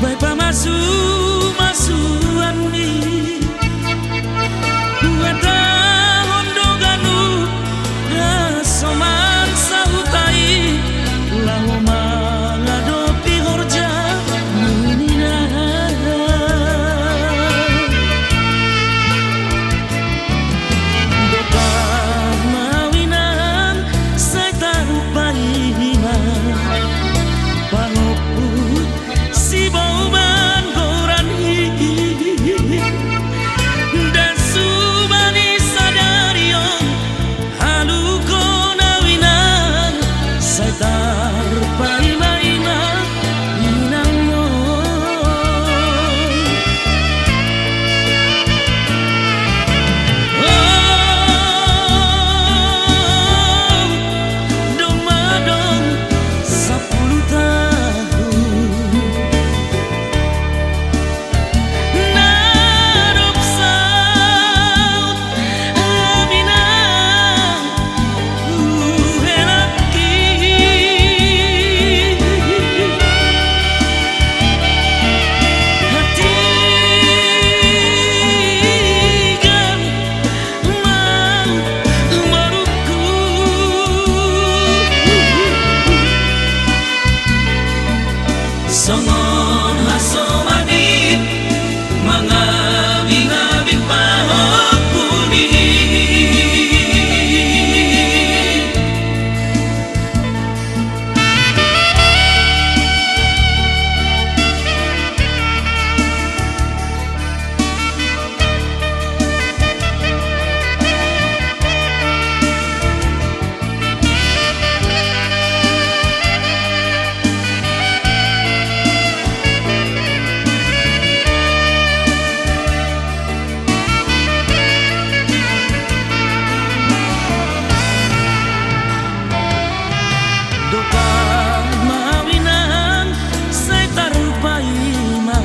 Baik pamasu masuani Weta hondo ganu Soman sahutai Lawo malado pihorja Munina Doka mawinan Saya tahu paima Panopu si bauban goran dan subani sadarion halu konawinan saitar paima-ima inangno dong madong 10 tahun Songon hasomani mangabi-ngabi pahopuni Doka mawinan saya taruh paima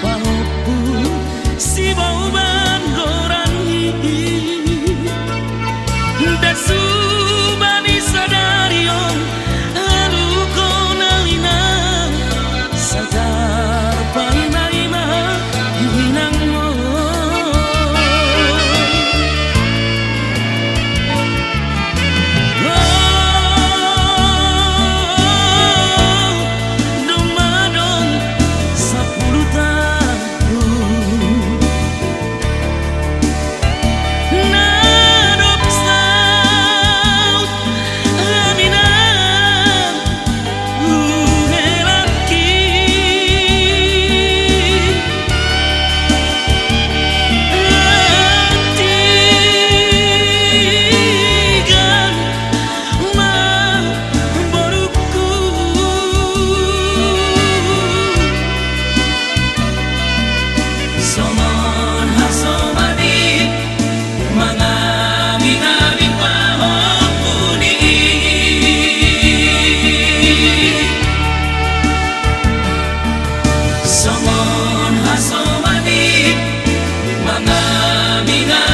Pahopu si bauban goran dan subani sadarion halu konawinan sadar paima-ima inangmo Songon hasomani mangabi-ngabi pahopuni Songon hasomani mangabi-ngabi